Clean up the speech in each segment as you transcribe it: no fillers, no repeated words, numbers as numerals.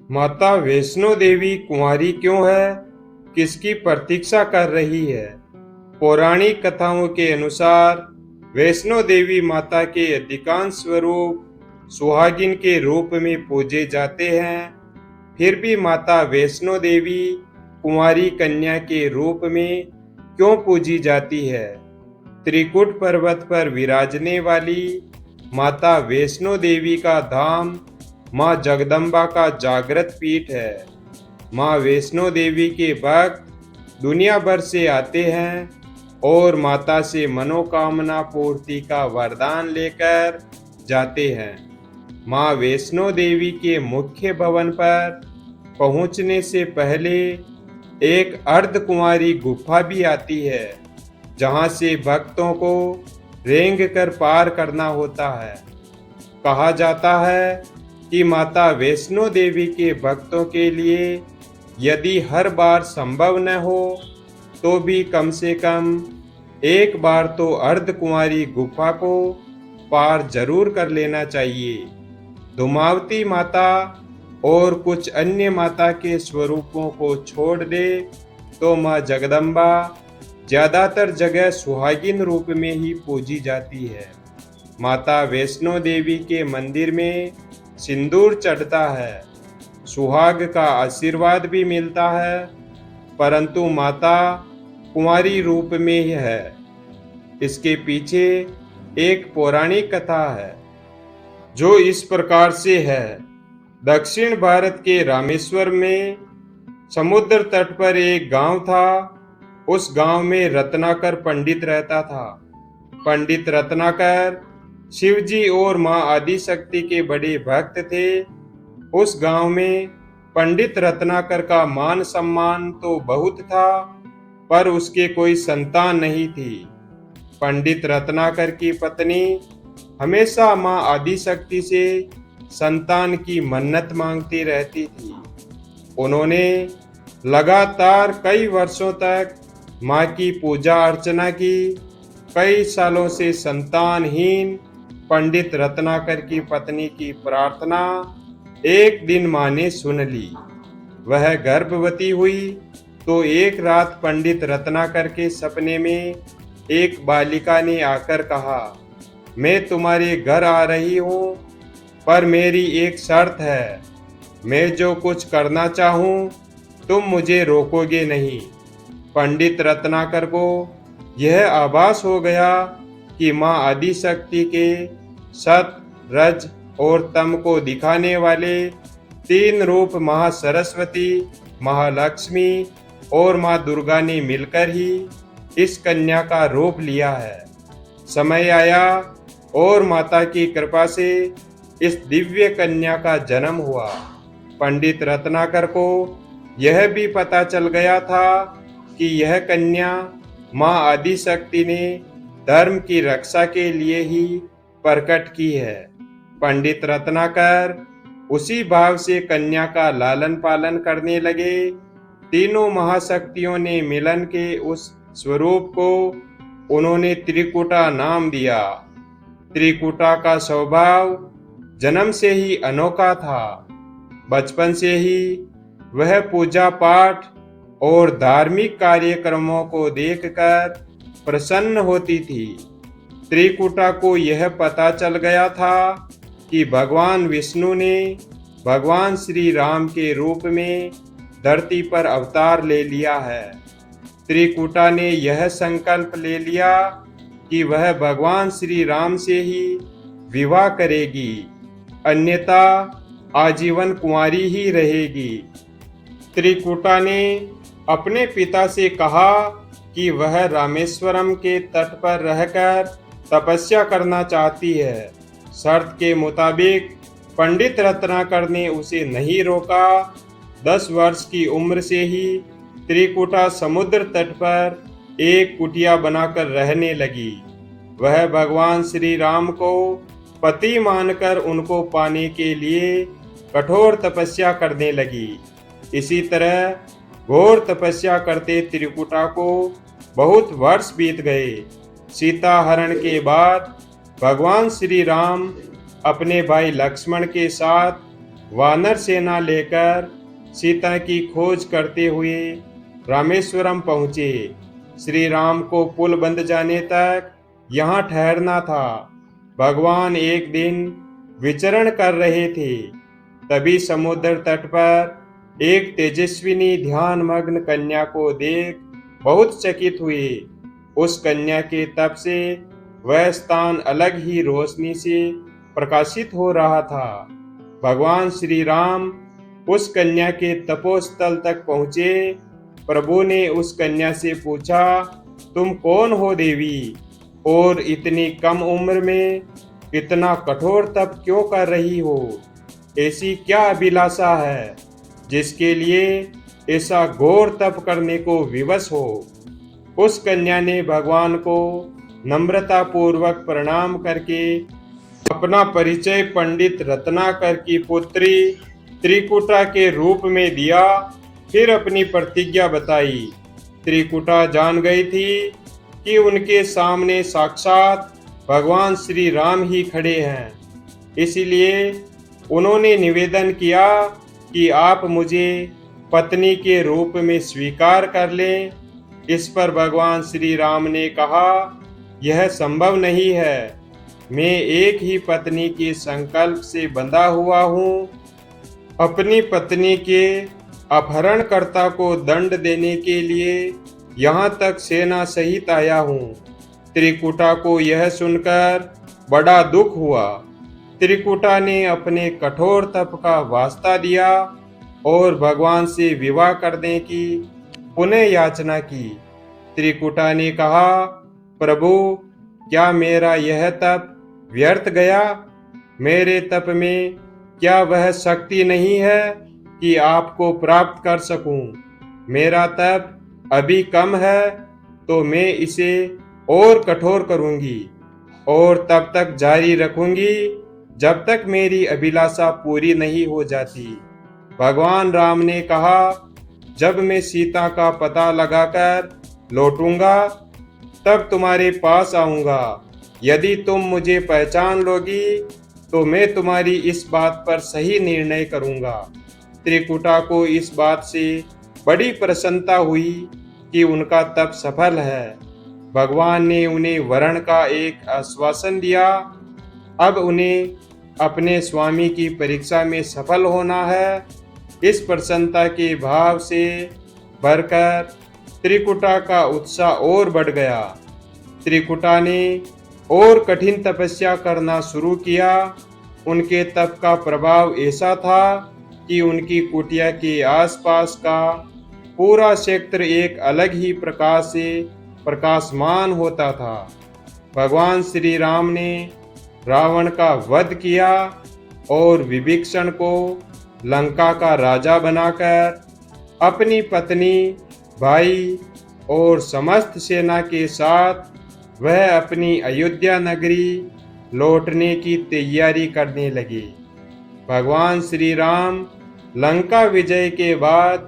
माता वैष्णो देवी कुंवारी क्यों है? किसकी प्रतीक्षा कर रही है? पौराणिक कथाओं के अनुसार वैष्णो देवी माता के अधिकांश स्वरूप सुहागिन के रूप में पूजे जाते हैं। फिर भी माता वैष्णो देवी कुंवारी कन्या के रूप में क्यों पूजी जाती है? त्रिकुट पर्वत पर विराजने वाली माता वैष्णो देवी का धाम माँ जगदम्बा का जागृत पीठ है। माँ वैष्णो देवी के भक्त दुनिया भर से आते हैं और माता से मनोकामना पूर्ति का वरदान लेकर जाते हैं। माँ वैष्णो देवी के मुख्य भवन पर पहुंचने से पहले एक अर्धकुंवारी गुफा भी आती है, जहां से भक्तों को रेंग कर पार करना होता है। कहा जाता है कि माता वैष्णो देवी के भक्तों के लिए यदि हर बार संभव न हो तो भी कम से कम एक बार तो अर्धकुंवारी गुफा को पार जरूर कर लेना चाहिए। धूमावती माता और कुछ अन्य माता के स्वरूपों को छोड़ दे तो माँ जगदम्बा ज्यादातर जगह सुहागिन रूप में ही पूजी जाती है। माता वैष्णो देवी के मंदिर में सिंदूर चढ़ता है, सुहाग का आशीर्वाद भी मिलता है, परंतु माता कुंवारी रूप में ही है। इसके पीछे एक पौराणिक कथा है जो इस प्रकार से है। दक्षिण भारत के रामेश्वर में समुद्र तट पर एक गांव था। उस गांव में रत्नाकर पंडित रहता था। पंडित रत्नाकर शिव जी और मां आदिशक्ति के बड़े भक्त थे। उस गांव में पंडित रत्नाकर का मान सम्मान तो बहुत था, पर उसके कोई संतान नहीं थी। पंडित रत्नाकर की पत्नी हमेशा मां आदिशक्ति से संतान की मन्नत मांगती रहती थी। उन्होंने लगातार कई वर्षों तक मां की पूजा अर्चना की। कई सालों से संतानहीन पंडित रत्नाकर की पत्नी की प्रार्थना एक दिन मां ने सुन ली। वह गर्भवती हुई तो एक रात पंडित रत्नाकर के सपने में एक बालिका ने आकर कहा, मैं तुम्हारे घर आ रही हूँ, पर मेरी एक शर्त है। मैं जो कुछ करना चाहूँ तुम मुझे रोकोगे नहीं। पंडित रत्नाकर को यह आभास हो गया कि मां आदिशक्ति के सत, रज और तम को दिखाने वाले तीन रूप महासरस्वती, महालक्ष्मी और मां दुर्गा ने मिलकर ही इस कन्या का रूप लिया है। समय आया और माता की कृपा से इस दिव्य कन्या का जन्म हुआ। पंडित रत्नाकर को यह भी पता चल गया था कि यह कन्या मां आदिशक्ति ने धर्म की रक्षा के लिए ही प्रकट की है। पंडित रत्नाकर उसी भाव से कन्या का लालन पालन करने लगे। तीनों महाशक्तियों ने मिलन के उस स्वरूप को उन्होंने त्रिकुटा नाम दिया। त्रिकुटा का स्वभाव जन्म से ही अनोखा था। बचपन से ही वह पूजा पाठ और धार्मिक कार्यक्रमों को देखकर प्रसन्न होती थी। त्रिकुटा को यह पता चल गया था कि भगवान विष्णु ने भगवान श्री राम के रूप में धरती पर अवतार ले लिया है। त्रिकुटा ने यह संकल्प ले लिया कि वह भगवान श्री राम से ही विवाह करेगी, अन्यथा आजीवन कुंवारी ही रहेगी। त्रिकुटा ने अपने पिता से कहा कि वह रामेश्वरम के तट पर रहकर तपस्या करना चाहती है। शर्त के मुताबिक पंडित रत्नाकर ने उसे नहीं रोका। 10 वर्ष की उम्र से ही त्रिकुटा समुद्र तट पर एक कुटिया बनाकर रहने लगी। वह भगवान श्री राम को पति मानकर उनको पाने के लिए कठोर तपस्या करने लगी। इसी तरह घोर तपस्या करते त्रिकुटा को बहुत वर्ष बीत गए। सीता हरण के बाद भगवान श्री राम अपने भाई लक्ष्मण के साथ वानर सेना लेकर सीता की खोज करते हुए रामेश्वरम पहुँचे। श्री राम को पुल बंद जाने तक यहाँ ठहरना था। भगवान एक दिन विचरण कर रहे थे, तभी समुद्र तट पर एक तेजस्विनी ध्यान मग्न कन्या को देख बहुत चकित हुए। उस कन्या के तप से वह स्थान अलग ही रोशनी से प्रकाशित हो रहा था। भगवान श्री राम उस कन्या के तपोस्थल तक पहुँचे। प्रभु ने उस कन्या से पूछा, तुम कौन हो देवी, और इतनी कम उम्र में इतना कठोर तप क्यों कर रही हो? ऐसी क्या अभिलाषा है जिसके लिए ऐसा घोर तप करने को विवश हो? उस कन्या ने भगवान को नम्रता पूर्वक प्रणाम करके अपना परिचय पंडित रत्नाकर की पुत्री त्रिकुटा के रूप में दिया। फिर अपनी प्रतिज्ञा बताई। त्रिकुटा जान गई थी कि उनके सामने साक्षात भगवान श्री राम ही खड़े हैं, इसलिए उन्होंने निवेदन किया कि आप मुझे पत्नी के रूप में स्वीकार कर लें। इस पर भगवान श्री राम ने कहा, यह संभव नहीं है। मैं एक ही पत्नी के संकल्प से बंधा हुआ हूँ। अपनी पत्नी के अपहरणकर्ता को दंड देने के लिए यहाँ तक सेना सहित आया हूँ। त्रिकुटा को यह सुनकर बड़ा दुख हुआ। त्रिकुटा ने अपने कठोर तप का वास्ता दिया और भगवान से विवाह करने की पुनः याचना की। त्रिकुटा ने कहा, प्रभु, क्या मेरा यह तप व्यर्थ गया? मेरे तप में क्या वह शक्ति नहीं है कि आपको प्राप्त कर सकूं? मेरा तप अभी कम है, तो मैं इसे और कठोर करूंगी और तब तक जारी रखूंगी जब तक मेरी अभिलाषा पूरी नहीं हो जाती। भगवान राम ने कहा, जब मैं सीता का पता लगाकर लौटूंगा तब तुम्हारे पास आऊंगा। यदि तुम मुझे पहचान लोगी तो मैं तुम्हारी इस बात पर सही निर्णय करूंगा। त्रिकुटा को इस बात से बड़ी प्रसन्नता हुई कि उनका तप सफल है। भगवान ने उन्हें वरण का एक आश्वासन दिया। अब उन्हें अपने स्वामी की परीक्षा में सफल होना है। इस प्रसन्नता के भाव से भरकर त्रिकुटा का उत्साह और बढ़ गया। त्रिकुटा ने और कठिन तपस्या करना शुरू किया। उनके तप का प्रभाव ऐसा था कि उनकी कुटिया के आसपास का पूरा क्षेत्र एक अलग ही प्रकाश से प्रकाशमान होता था। भगवान श्री राम ने रावण का वध किया और विभीषण को लंका का राजा बनाकर अपनी पत्नी, भाई और समस्त सेना के साथ वह अपनी अयोध्या नगरी लौटने की तैयारी करने लगे। भगवान श्री राम लंका विजय के बाद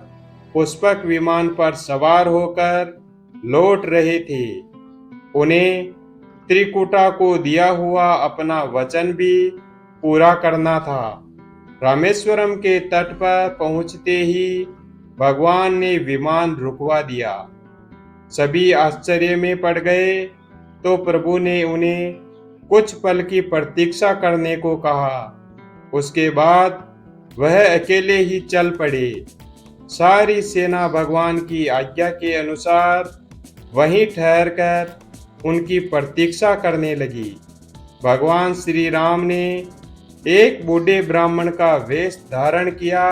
पुष्पक विमान पर सवार होकर लौट रहे थे। उन्हें त्रिकुटा को दिया हुआ अपना वचन भी पूरा करना था। रामेश्वरम के तट पर पहुंचते ही भगवान ने विमान रुकवा दिया। सभी आश्चर्य में पड़ गए तो प्रभु ने उन्हें कुछ पल की प्रतीक्षा करने को कहा। उसके बाद वह अकेले ही चल पड़े। सारी सेना भगवान की आज्ञा के अनुसार वहीं ठहरकर उनकी प्रतीक्षा करने लगी। भगवान श्री राम ने एक बूढ़े ब्राह्मण का वेश धारण किया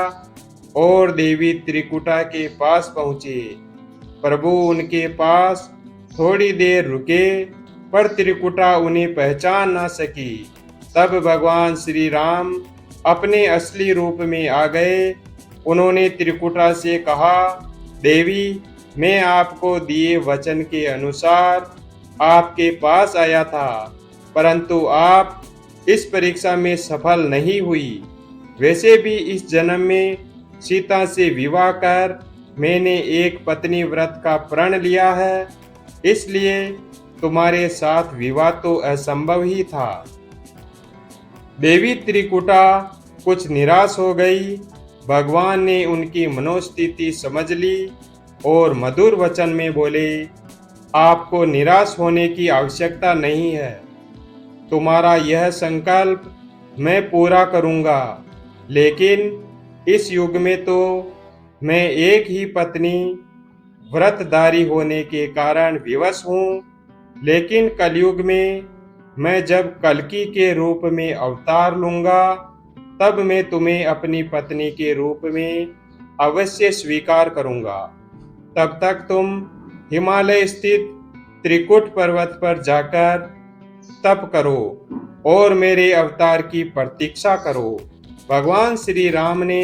और देवी त्रिकुटा के पास पहुँचे। प्रभु उनके पास थोड़ी देर रुके, पर त्रिकुटा उन्हें पहचान न सकी। तब भगवान श्री राम अपने असली रूप में आ गए। उन्होंने त्रिकुटा से कहा, देवी, मैं आपको दिए वचन के अनुसार आपके पास आया था, परंतु आप इस परीक्षा में सफल नहीं हुई। वैसे भी इस जन्म में सीता से विवाह कर मैंने एक पत्नी व्रत का प्रण लिया है, इसलिए तुम्हारे साथ विवाह तो असंभव ही था। देवी त्रिकुटा कुछ निराश हो गई। भगवान ने उनकी मनोस्थिति समझ ली और मधुर वचन में बोले, आपको निराश होने की आवश्यकता नहीं है। तुम्हारा यह संकल्प मैं पूरा करूंगा। लेकिन इस युग में तो मैं एक ही पत्नी व्रतधारी होने के कारण विवश हूँ। लेकिन कलयुग में मैं जब कल्कि के रूप में अवतार लूंगा, तब मैं तुम्हें अपनी पत्नी के रूप में अवश्य स्वीकार करूंगा। तब तक तुम हिमालय स्थित त्रिकुट पर्वत पर जाकर तप करो और मेरे अवतार की प्रतीक्षा करो। भगवान श्री राम ने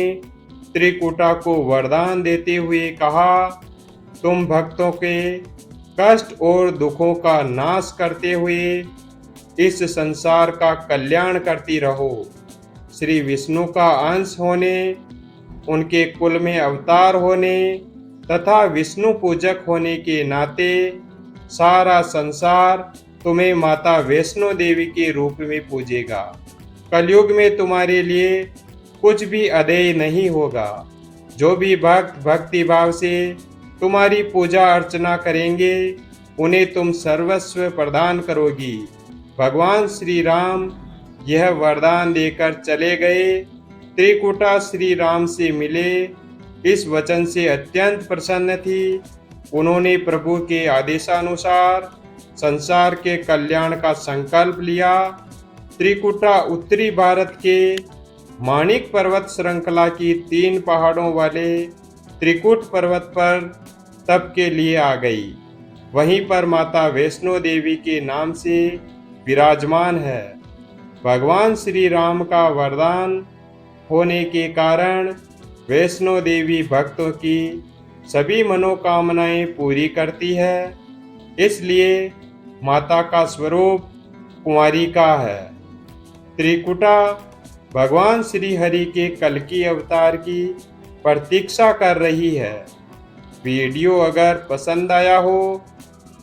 त्रिकुटा को वरदान देते हुए कहा, तुम भक्तों के कष्ट और दुखों का नाश करते हुए इस संसार का कल्याण करती रहो। श्री विष्णु का अंश होने, उनके कुल में अवतार होने तथा विष्णु पूजक होने के नाते सारा संसार तुम्हें माता वैष्णो देवी के रूप में पूजेगा। कलयुग में तुम्हारे लिए कुछ भी अदेय नहीं होगा। जो भी भक्त भक्ति भाव से तुम्हारी पूजा अर्चना करेंगे, उन्हें तुम सर्वस्व प्रदान करोगी। भगवान श्री राम यह वरदान देकर चले गए। त्रिकुटा श्री राम से मिले इस वचन से अत्यंत प्रसन्न थी। उन्होंने प्रभु के आदेशानुसार संसार के कल्याण का संकल्प लिया। त्रिकुटा उत्तरी भारत के माणिक पर्वत श्रृंखला की 3 पहाड़ों वाले त्रिकुट पर्वत पर तप के लिए आ गई। वहीं पर माता वैष्णो देवी के नाम से विराजमान है। भगवान श्री राम का वरदान होने के कारण वैष्णो देवी भक्तों की सभी मनोकामनाएं पूरी करती है। इसलिए माता का स्वरूप कुंवारी का है। त्रिकुटा भगवान श्री हरि के कल्कि अवतार की प्रतीक्षा कर रही है। वीडियो अगर पसंद आया हो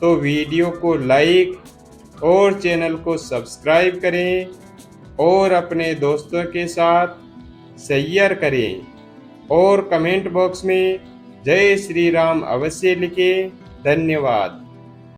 तो वीडियो को लाइक और चैनल को सब्सक्राइब करें और अपने दोस्तों के साथ शेयर करें और कमेंट बॉक्स में जय श्री राम अवश्य लिखें। धन्यवाद।